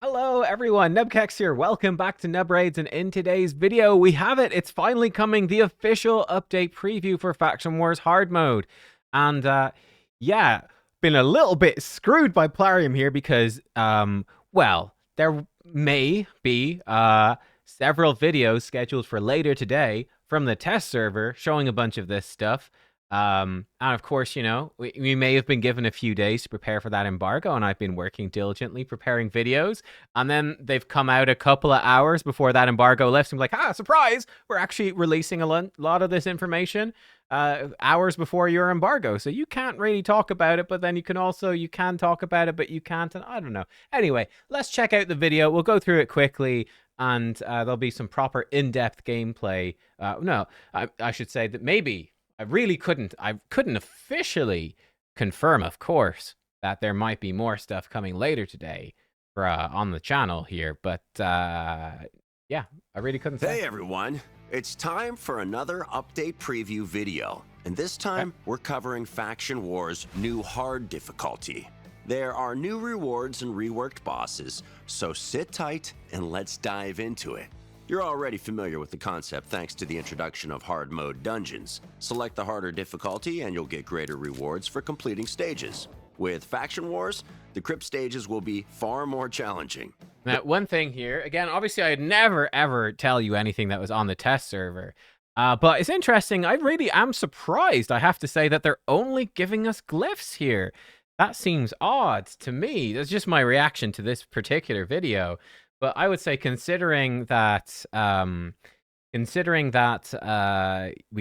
Hello everyone, nubkeks here. Welcome back to Nub Raids, and in today's video we have it. It's finally coming, the official update preview for Faction Wars Hard Mode. And yeah, been a little bit screwed by Polarium here because well, there may be several videos scheduled for later today from the test server showing a bunch of this stuff. And of course, you know, we may have been given a few days to prepare for that embargo, and I've been working diligently preparing videos, and then they've come out a couple of hours before that embargo lifts, and I'm like, surprise, we're actually releasing a lot of this information hours before your embargo, so you can't really talk about it, but then you can talk about it, but you can't, and I don't know. Anyway, let's check out the video. We'll go through it quickly, and there'll be some proper in-depth gameplay. I should say that maybe I couldn't officially confirm, of course, that there might be more stuff coming later today for on the channel here, but yeah, I really couldn't say. Hey everyone, it's time for another update preview video, and this time we're covering Faction Wars' new hard difficulty. There are new rewards and reworked bosses, so sit tight and let's dive into it. You're already familiar with the concept thanks to the introduction of hard mode dungeons. Select the harder difficulty and you'll get greater rewards for completing stages. With Faction Wars, the crypt stages will be far more challenging. Now, one thing here, again, obviously I'd never ever tell you anything that was on the test server, but it's interesting. I really am surprised, I have to say, that they're only giving us glyphs here. That seems odd to me. That's just my reaction to this particular video. But I would say, considering that we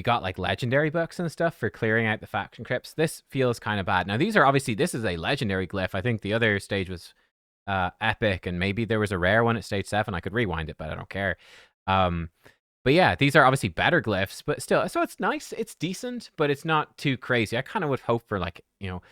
got like legendary books and stuff for clearing out the faction crypts, this feels kind of bad. Now, this is a legendary glyph. I think the other stage was epic, and maybe there was a rare one at stage 7. I could rewind it, but I don't care. But yeah, these are obviously better glyphs, but still, so it's nice. It's decent, but it's not too crazy. I kind of would hope for, like, you know,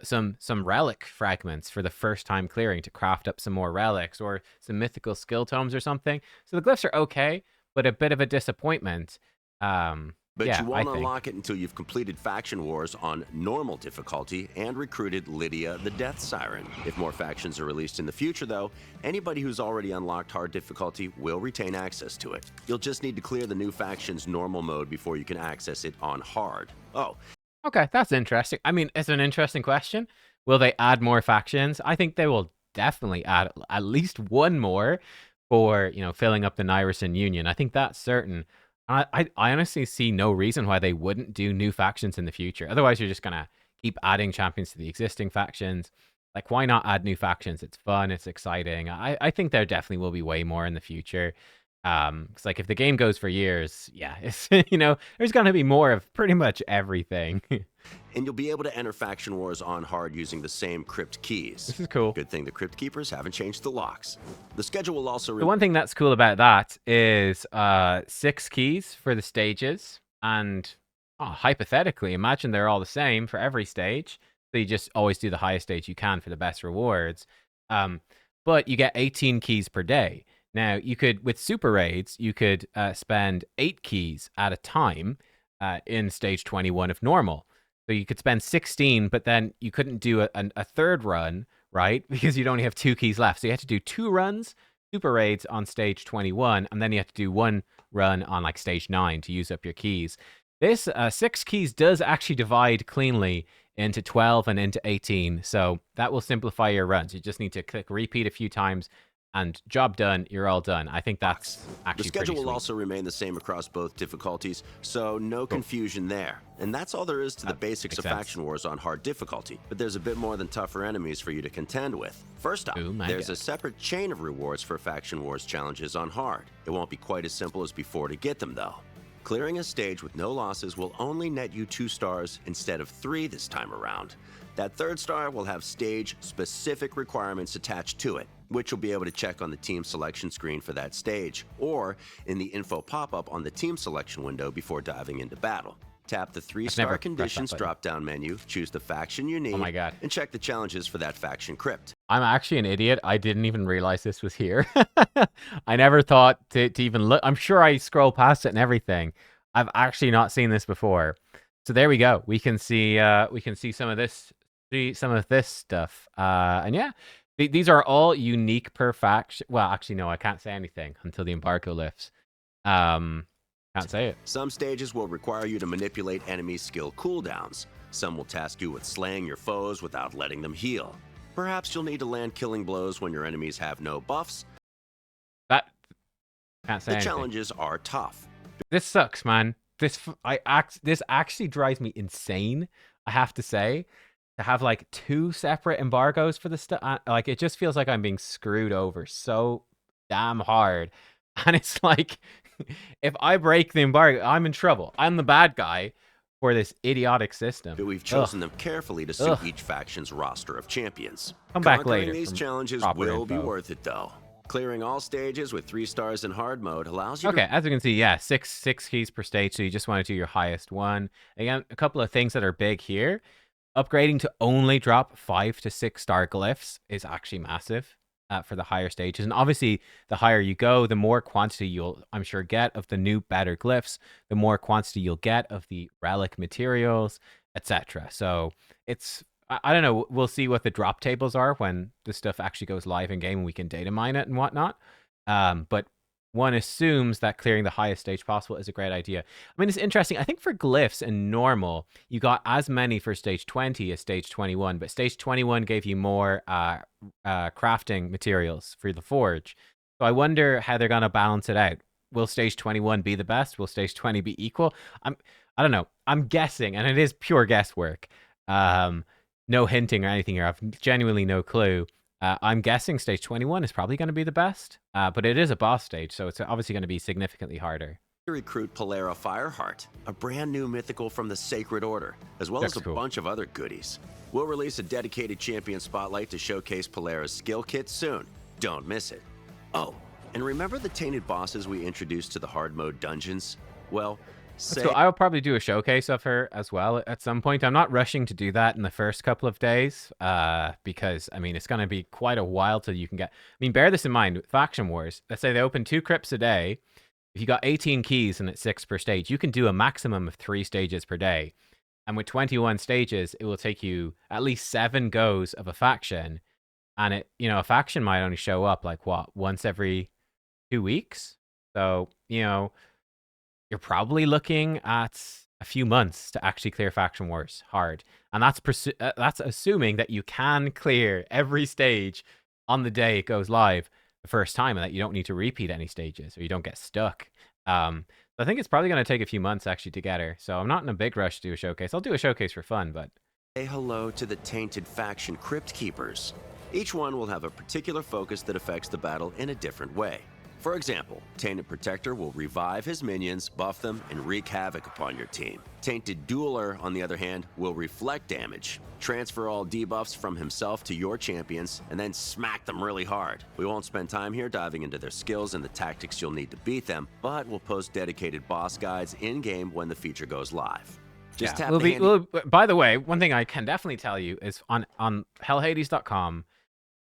some relic fragments for the first time clearing to craft up some more relics, or some mythical skill tomes or something. So the glyphs are okay, but a bit of a disappointment. But yeah, you won't unlock it until you've completed Faction Wars on normal difficulty and recruited Lydia the Death Siren. If more factions are released in the future, though, anybody who's already unlocked hard difficulty will retain access to it. You'll just need to clear the new faction's normal mode before you can access it on hard. Oh. Okay, that's interesting. I mean, it's an interesting question. Will they add more factions? I think they will definitely add at least one more for, you know, filling up the Nyrison Union. I think that's certain. I honestly see no reason why they wouldn't do new factions in the future. Otherwise, you're just going to keep adding champions to the existing factions. Like, why not add new factions? It's fun. It's exciting. I think there definitely will be way more in the future. It's like, if the game goes for years, yeah, it's, you know, there's going to be more of pretty much everything. And you'll be able to enter Faction Wars on hard using the same crypt keys. This is cool. Good thing the crypt keepers haven't changed the locks. The schedule will also... The one thing that's cool about that is 6 keys for the stages, and hypothetically, imagine they're all the same for every stage. So you just always do the highest stage you can for the best rewards. But you get 18 keys per day. Now, you could, with super raids, you could spend 8 keys at a time in stage 21 of normal. So you could spend 16, but then you couldn't do a third run, right? Because you'd only have 2 keys left. So you had to do 2 runs, super raids, on stage 21, and then you have to do 1 run on like stage 9 to use up your keys. This 6 keys does actually divide cleanly into 12 and into 18. So that will simplify your runs. You just need to click repeat a few times, and job done, you're all done. I think that's actually the schedule will also remain the same across both difficulties, so no confusion there. And that's all there is to the basics of Faction Wars on hard difficulty. But there's a bit more than tougher enemies for you to contend with. First up, there's a separate chain of rewards for Faction Wars challenges on hard. It won't be quite as simple as before to get them, though. Clearing a stage with no losses will only net you 2 stars instead of 3 this time around. That 3rd star will have stage-specific requirements attached to it, which you'll be able to check on the team selection screen for that stage, or in the info pop-up on the team selection window before diving into battle. Tap the 3-star conditions drop-down menu, choose the faction you need, and check the challenges for that faction crypt. I'm actually an idiot. I didn't even realize this was here. I never thought to even look. I'm sure I scroll past it and everything. I've actually not seen this before. So there we go. We can see some of this stuff. And yeah, These are all unique per faction. Well, actually, no, I can't say anything until the embargo lifts. Can't say it. Some stages will require you to manipulate enemy skill cooldowns. Some will task you with slaying your foes without letting them heal. Perhaps you'll need to land killing blows when your enemies have no buffs. That can't say The anything. challenges are tough. This sucks, man. This actually drives me insane, I have to say, to have like 2 separate embargoes for the stuff. Like, it just feels like I'm being screwed over so damn hard. And it's like, if I break the embargo, I'm in trouble. I'm the bad guy for this idiotic system. But we've chosen them carefully to suit each faction's roster of champions. Come back later. These challenges will be worth it, though. Clearing all stages with 3 stars in hard mode allows you Okay, as you can see, yeah, six keys per stage, so you just want to do your highest one. Again, a couple of things that are big here. Upgrading to only drop 5 to 6 star glyphs is actually massive for the higher stages. And obviously, the higher you go, the more quantity you'll, I'm sure, get of the new, better glyphs, the more quantity you'll get of the relic materials, etc. So it's, I don't know, we'll see what the drop tables are when the stuff actually goes live in game and we can data mine it and whatnot. But one assumes that clearing the highest stage possible is a great idea. I mean, it's interesting. I think for glyphs and normal, you got as many for stage 20 as stage 21, but stage 21 gave you more crafting materials for the forge. So I wonder how they're going to balance it out. Will stage 21 be the best? Will stage 20 be equal? I don't know. I'm guessing, and it is pure guesswork. No hinting or anything here. I've genuinely no clue. I'm guessing stage 21 is probably going to be the best, but it is a boss stage, so it's obviously going to be significantly harder. Recruit Polara Fireheart, a brand new mythical from the Sacred Order, as well as a bunch of other goodies. We'll release a dedicated champion spotlight to showcase Polara's skill kit soon. Don't miss it. Oh, and remember the tainted bosses we introduced to the hard mode dungeons? Well, so I'll probably do a showcase of her as well at some point. I'm not rushing to do that in the first couple of days because, I mean, it's going to be quite a while till you can get... I mean, bear this in mind. With Faction Wars, let's say they open 2 crypts a day. If you got 18 keys and it's 6 per stage, you can do a maximum of 3 stages per day. And with 21 stages, it will take you at least 7 goes of a faction. And it, you know, a faction might only show up like, what, once every 2 weeks? So, you know... you're probably looking at a few months to actually clear Faction Wars hard. And that's assuming that you can clear every stage on the day it goes live the first time and that you don't need to repeat any stages or you don't get stuck. I think it's probably going to take a few months actually to get her. So I'm not in a big rush to do a showcase. I'll do a showcase for fun, but... say hello to the Tainted Faction Crypt Keepers. Each one will have a particular focus that affects the battle in a different way. For example, Tainted Protector will revive his minions, buff them, and wreak havoc upon your team. Tainted Dueler, on the other hand, will reflect damage, transfer all debuffs from himself to your champions, and then smack them really hard. We won't spend time here diving into their skills and the tactics you'll need to beat them, but we'll post dedicated boss guides in-game when the feature goes live. Just tap by the way, one thing I can definitely tell you is on hellhades.com,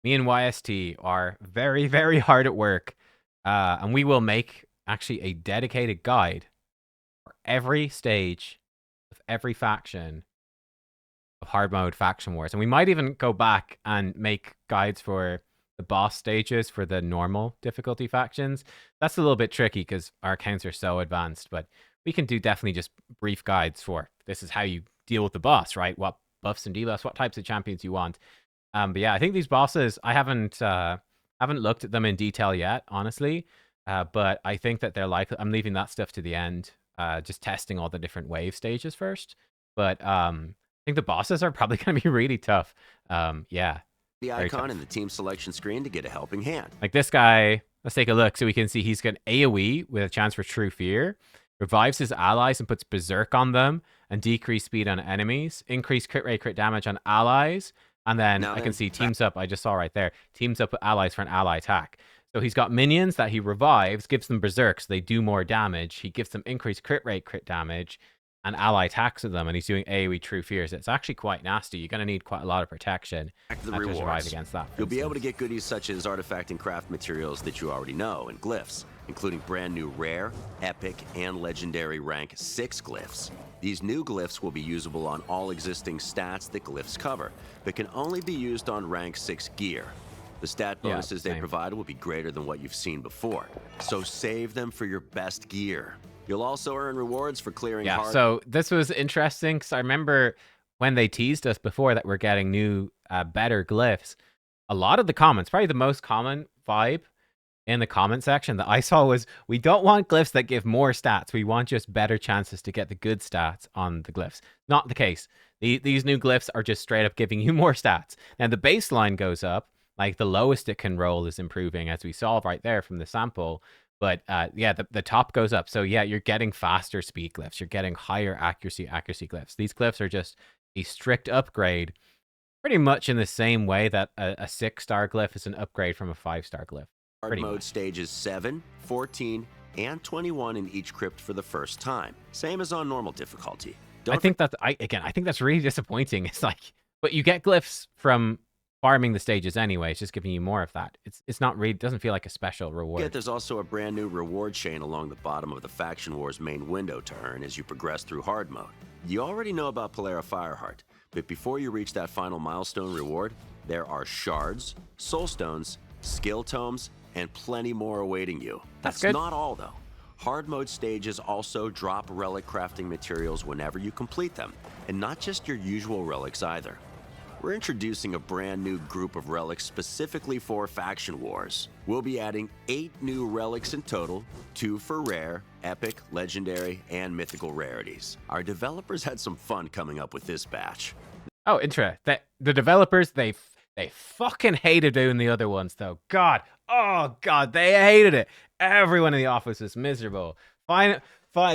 me and YST are very, very hard at work. And we will make actually a dedicated guide for every stage of every faction of hard mode Faction Wars. And we might even go back and make guides for the boss stages for the normal difficulty factions. That's a little bit tricky because our accounts are so advanced, but we can do definitely just brief guides for this is how you deal with the boss, right? What buffs and debuffs, what types of champions you want. But yeah, I think these bosses, I haven't looked at them in detail yet, honestly, but I think that they're likely... I'm leaving that stuff to the end, just testing all the different wave stages first. But I think the bosses are probably going to be really tough. Yeah. The icon in the team selection screen to get a helping hand. Like this guy, let's take a look so we can see he's got AoE with a chance for True Fear, revives his allies and puts Berserk on them, and decrease speed on enemies, increase crit rate, crit damage on allies, and then I can see teams up, I just saw right there, teams up with allies for an ally attack. So he's got minions that he revives, gives them Berserk so they do more damage. He gives them increased crit rate, crit damage, and ally attacks with them, and he's doing AoE True Fears. It's actually quite nasty. You're going to need quite a lot of protection to survive against that. You'll be able to get goodies such as artifact and craft materials that you already know, and glyphs, including brand new rare, epic, and legendary rank 6 glyphs. These new glyphs will be usable on all existing stats that glyphs cover, but can only be used on rank 6 gear. The stat bonuses they provide will be greater than what you've seen before, so save them for your best gear. You'll also earn rewards for clearing hard... so this was interesting, because I remember when they teased us before that we're getting new, better glyphs, a lot of the comments, probably the most common vibe in the comment section that I saw was, we don't want glyphs that give more stats. We want just better chances to get the good stats on the glyphs. Not the case. These new glyphs are just straight up giving you more stats. Now, the baseline goes up. Like, the lowest it can roll is improving, as we saw right there from the sample. But, yeah, the top goes up. So, yeah, you're getting faster speed glyphs. You're getting higher accuracy glyphs. These glyphs are just a strict upgrade, pretty much in the same way that a 6-star glyph is an upgrade from a 5-star glyph. Hard mode stages 7, 14, and 21 in each crypt for the first time. Same as on normal difficulty. I think that's really disappointing. It's like, but you get glyphs from farming the stages anyway. It's just giving you more of that. It's not really, doesn't feel like a special reward. There's also a brand new reward chain along the bottom of the Faction Wars main window to earn as you progress through hard mode. You already know about Polara Fireheart, but before you reach that final milestone reward, there are shards, soul stones, skill tomes, and plenty more awaiting you. That's not all, though. Hard mode stages also drop relic crafting materials whenever you complete them, and not just your usual relics either. We're introducing a brand new group of relics specifically for Faction Wars. We'll be adding 8 new relics in total, 2 for rare, epic, legendary, and mythical rarities. Our developers had some fun coming up with this batch. Oh, interesting. The developers, they fucking hated doing the other ones, though. God. Oh, God. They hated it. Everyone in the office is miserable. Fine.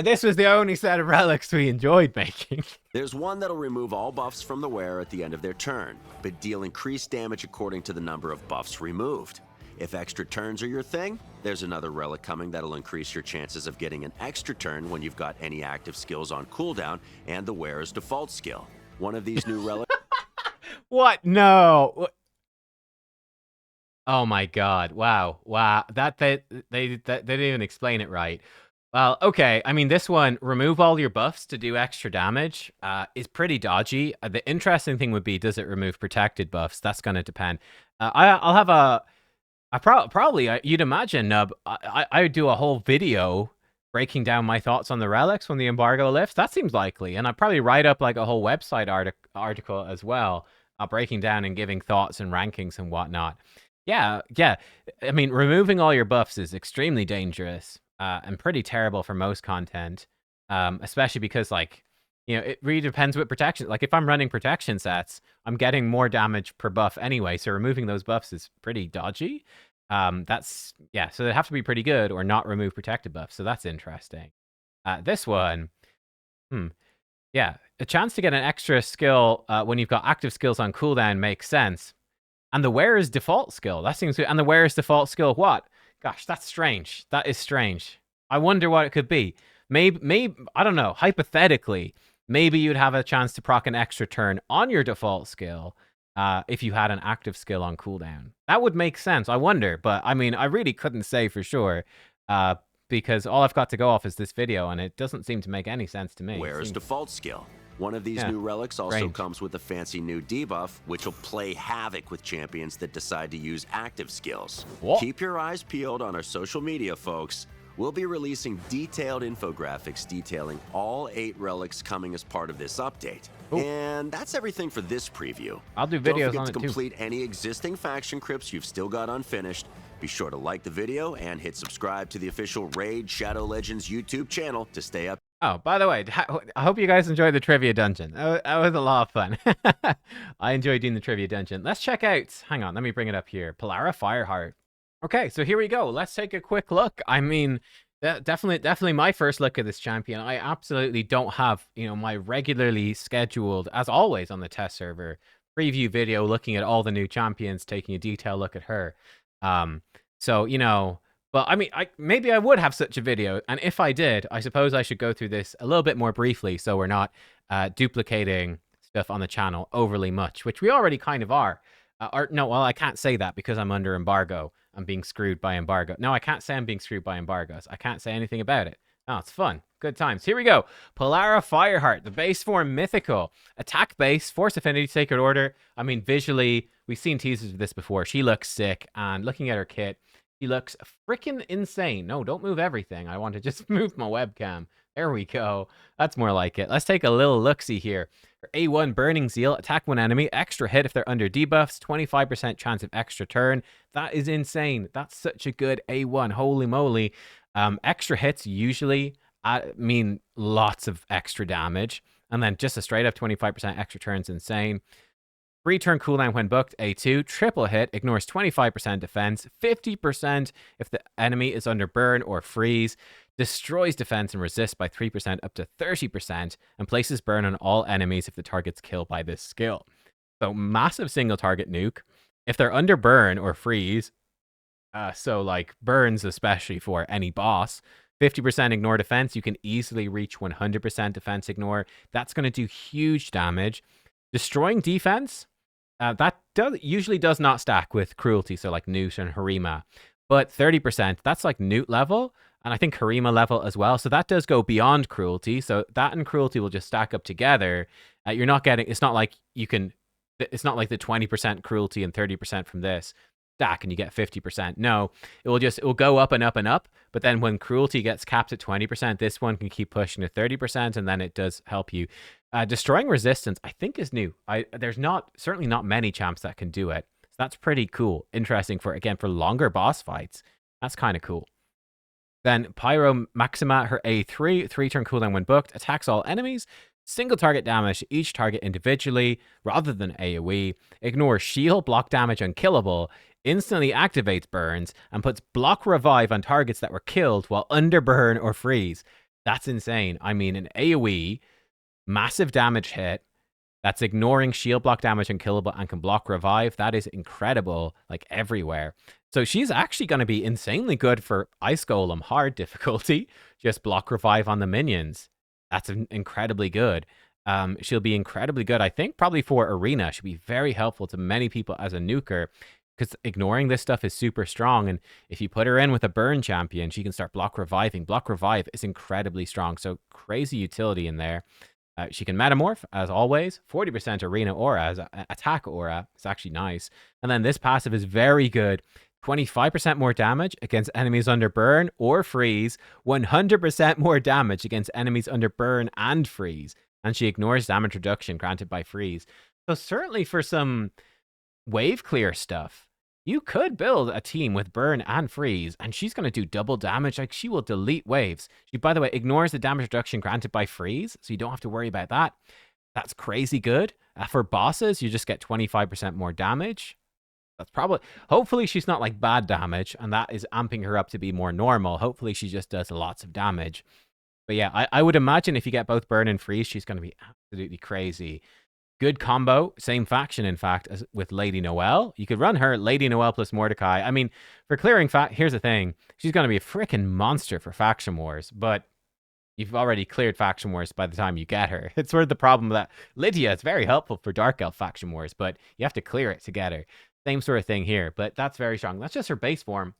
This was the only set of relics we enjoyed making. There's one that'll remove all buffs from the wearer at the end of their turn, but deal increased damage according to the number of buffs removed. If extra turns are your thing, there's another relic coming that'll increase your chances of getting an extra turn when you've got any active skills on cooldown and the wearer's default skill. One of these new relics... What? No. Oh my God. Wow. They didn't even explain it right. Well, okay. I mean, this one, remove all your buffs to do extra damage, is pretty dodgy. The interesting thing would be, does it remove protected buffs? That's going to depend. I'll have probably, you'd imagine, Nub, I would do a whole video breaking down my thoughts on the relics when the embargo lifts. That seems likely. And I'd probably write up like a whole website article as well, breaking down and giving thoughts and rankings and whatnot. Yeah. I mean, removing all your buffs is extremely dangerous. And pretty terrible for most content, especially because, like, you know, it really depends what protection. Like, if I'm running protection sets, I'm getting more damage per buff anyway, so removing those buffs is pretty dodgy. So they have to be pretty good or not remove protected buffs, so that's interesting. This one, yeah, a chance to get an extra skill when you've got active skills on cooldown makes sense. And the wearer's default skill, that seems to, and the wearer's default skill, what? Gosh, that's strange. That is strange. I wonder what it could be. Maybe I don't know. Hypothetically, maybe you'd have a chance to proc an extra turn on your default skill if you had an active skill on cooldown. That would make sense. I wonder, but I mean, I really couldn't say for sure because all I've got to go off is this video, and it doesn't seem to make any sense to me. Where's default skill? One of these new relics also comes with a fancy new debuff, which will play havoc with champions that decide to use active skills. What? Keep your eyes peeled on our social media, folks. We'll be releasing detailed infographics detailing all 8 relics coming as part of this update. Ooh. And that's everything for this preview. I'll do videos Don't forget on to it too. complete any existing faction crypts you've still got unfinished. Be sure to like the video and hit subscribe to the official Raid Shadow Legends YouTube channel to stay up. Oh, by the way, I hope you guys enjoyed the trivia dungeon. That was a lot of fun. I enjoyed doing the trivia dungeon. Let's check out, hang on, let me bring it up here. Polara Fireheart. Okay, so here we go. Let's take a quick look. I mean, definitely my first look at this champion. I absolutely don't have, you know, my regularly scheduled, as always on the test server, preview video looking at all the new champions, taking a detailed look at her. So, you know, but I mean, maybe I would have such a video, and if I did, I suppose I should go through this a little bit more briefly so we're not duplicating stuff on the channel overly much, which we already kind of are. No, well, I can't say that because I'm under embargo. I'm being screwed by embargo. No, I can't say I'm being screwed by embargoes. I can't say anything about it. No, it's fun. good times. Here we go. Polara Fireheart, the base form mythical. Attack base, force affinity, sacred order. I mean, visually, we've seen teasers of this before. She looks sick, and looking at her kit, she looks freaking insane. No, don't move everything. I want to just move my webcam. There we go. That's more like it. Let's take a little look-see here. For A1, Burning Zeal, attack one enemy, extra hit if they're under debuffs, 25% chance of extra turn. That is insane. That's such a good A1. Holy moly. Extra hits usually mean lots of extra damage. And then just a straight up 25% extra turn is insane. 3-turn cooldown when booked, A2, triple hit, ignores 25% defense, 50% if the enemy is under burn or freeze, destroys defense and resists by 3% up to 30%, and places burn on all enemies if the target's killed by this skill. So massive single target nuke. If they're under burn or freeze, so like burns especially for any boss, 50% ignore defense, you can easily reach 100% defense ignore. That's going to do huge damage. Destroying defense, that usually does not stack with cruelty, so like Newt and Harima. But 30%, that's like Newt level, and I think Harima level as well. So that does go beyond cruelty. So that and cruelty will just stack up together. You're not getting, it's not like you can, it's not like the 20% cruelty and 30% from this stack and you get 50%. No, it will go up and up and up. But then when cruelty gets capped at 20%, this one can keep pushing to 30%, and then it does help you. Destroying resistance, I think, is new. There's certainly not many champs that can do it. So that's pretty cool. Interesting for longer boss fights. That's kind of cool. Then Pyro Maxima, her A3, 3-turn cooldown when booked, attacks all enemies, single target damage to each target individually rather than AoE, ignores shield, block damage unkillable, instantly activates burns, and puts block revive on targets that were killed while under burn or freeze. That's insane. I mean, an AoE, massive damage hit, that's ignoring shield block damage unkillable and can block revive. That is incredible, like everywhere. So she's actually going to be insanely good for Ice Golem hard difficulty. Just block revive on the minions. That's incredibly good. She'll be incredibly good, I think, probably for Arena. She'll be very helpful to many people as a nuker, because ignoring this stuff is super strong. And if you put her in with a burn champion, she can start block reviving. Block revive is incredibly strong. So crazy utility in there. She can metamorph, as always. 40% arena aura as attack aura. It's actually nice. And then this passive is very good. 25% more damage against enemies under burn or freeze. 100% more damage against enemies under burn and freeze. And she ignores damage reduction granted by freeze. So certainly for some wave clear stuff, you could build a team with burn and freeze, and she's going to do double damage. Like, she will delete waves. She, by the way, ignores the damage reduction granted by freeze, so you don't have to worry about that. That's crazy good. For bosses, you just get 25% more damage. That's probably, hopefully she's not like bad damage, and that is amping her up to be more normal. Hopefully she just does lots of damage. But yeah, I would imagine if you get both burn and freeze, she's going to be absolutely crazy. Good combo, same faction, in fact, as with Lady Noelle. You could run her, Lady Noelle plus Mordecai. I mean, for clearing here's the thing. She's going to be a freaking monster for Faction Wars, but you've already cleared Faction Wars by the time you get her. It's sort of the problem that Lydia is very helpful for Dark Elf Faction Wars, but you have to clear it to get her. Same sort of thing here, but that's very strong. That's just her base form.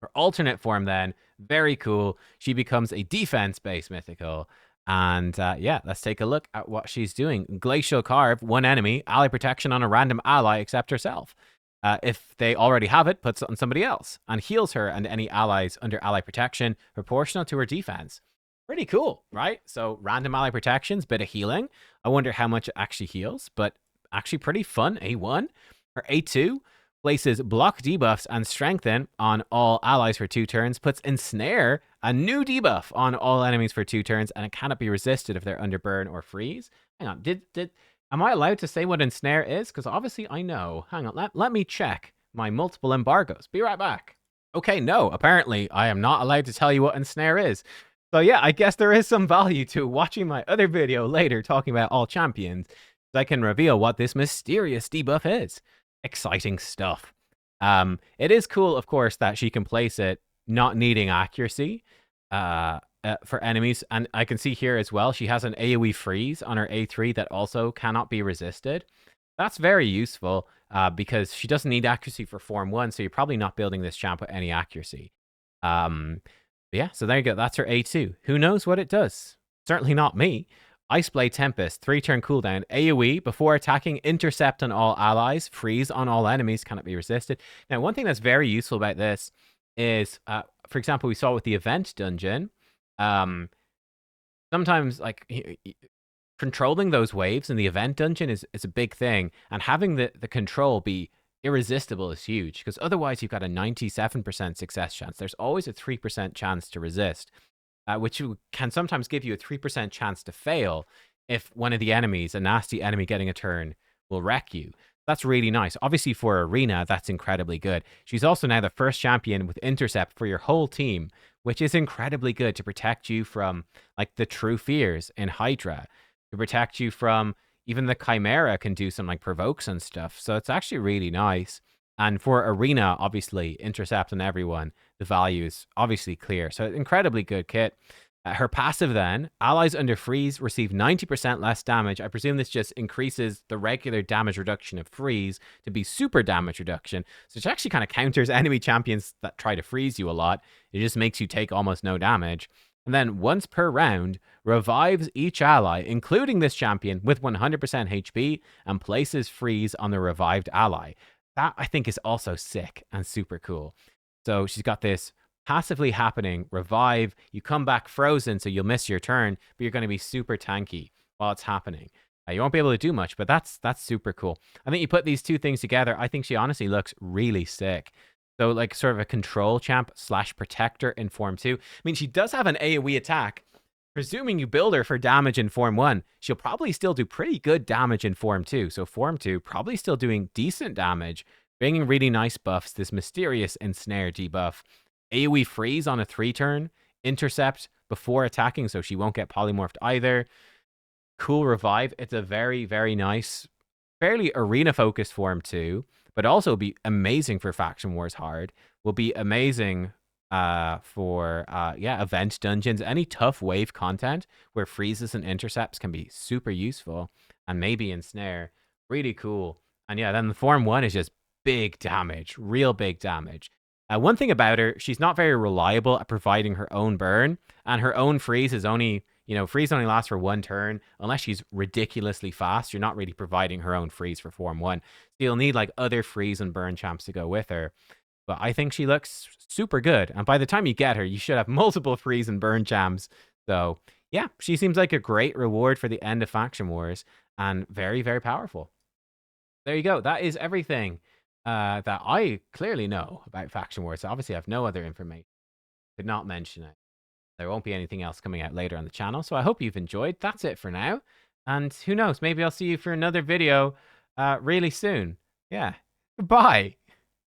Her alternate form, then, very cool. She becomes a defense-based mythical. And yeah, let's take a look at what she's doing. Glacial Carve, one enemy, ally protection on a random ally except herself. If they already have it, puts it on somebody else and heals her and any allies under ally protection proportional to her defense. Pretty cool, right? So random ally protections, bit of healing. I wonder how much it actually heals, but actually pretty fun. A1. Her A2 places block debuffs and strengthen on all allies for 2 turns, puts ensnare, a new debuff on all enemies for 2 turns, and it cannot be resisted if they're under burn or freeze. Hang on, am I allowed to say what ensnare is? Because obviously I know. Hang on, let me check my multiple embargoes. Be right back. Okay, no, apparently I am not allowed to tell you what ensnare is. So yeah, I guess there is some value to watching my other video later talking about all champions, so I can reveal what this mysterious debuff is. Exciting stuff. It is cool, of course, that she can place it not needing accuracy for enemies. And I can see here as well, she has an AoE freeze on her A3 that also cannot be resisted. That's very useful because she doesn't need accuracy for Form 1, so you're probably not building this champ with any accuracy. Yeah, so there you go. That's her A2. Who knows what it does? Certainly not me. Ice Blade Tempest, 3-turn cooldown, AoE, before attacking, intercept on all allies, freeze on all enemies, cannot be resisted. Now, one thing that's very useful about this is, for example, we saw with the event dungeon, sometimes, like, controlling those waves in the event dungeon is a big thing, and having the control be irresistible is huge, because otherwise you've got a 97% success chance. There's always a 3% chance to resist, which can sometimes give you a 3% chance to fail if one of the enemies, a nasty enemy getting a turn, will wreck you. That's really nice. Obviously, for Arena, that's incredibly good. She's also now the first champion with intercept for your whole team, which is incredibly good to protect you from, like, the true fears in Hydra, to protect you from even the Chimera can do some, like, provokes and stuff. So it's actually really nice. And for Arena, obviously, intercept on everyone, the value is obviously clear. So incredibly good kit. Her passive then, allies under freeze receive 90% less damage. I presume this just increases the regular damage reduction of freeze to be super damage reduction. So it actually kind of counters enemy champions that try to freeze you a lot. It just makes you take almost no damage. And then once per round, revives each ally, including this champion, with 100% HP and places freeze on the revived ally. That, I think, is also sick and super cool. So she's got this passively happening, revive, you come back frozen, so you'll miss your turn, but you're going to be super tanky while it's happening. You won't be able to do much, but that's super cool. I think you put these two things together, I think she honestly looks really sick. So, like, sort of a control champ / protector in Form 2. I mean, she does have an AoE attack. Presuming you build her for damage in Form 1, she'll probably still do pretty good damage in Form 2. So Form 2, probably still doing decent damage, bringing really nice buffs, this mysterious ensnare debuff. AoE freeze on a 3-turn, intercept before attacking, so she won't get polymorphed either. Cool revive. It's a very, very nice, fairly arena-focused Form 2, but also be amazing for Faction Wars Hard. Will be amazing for event dungeons, any tough wave content where freezes and intercepts can be super useful, and maybe ensnare. Really cool. And yeah, then the Form 1 is just big damage, real big damage. One thing about her, she's not very reliable at providing her own burn, and her own freeze is only, freeze only lasts for 1 turn. Unless she's ridiculously fast, you're not really providing her own freeze for Form 1. So you'll need, like, other freeze and burn champs to go with her. But I think she looks super good, and by the time you get her, you should have multiple freeze and burn champs. So yeah, she seems like a great reward for the end of Faction Wars, and very, very powerful. There you go. That is everything that I clearly know about Faction Wars. So obviously, I have no other information. Could not mention it. There won't be anything else coming out later on the channel. So I hope you've enjoyed. That's it for now. And who knows, maybe I'll see you for another video really soon. Yeah. Goodbye.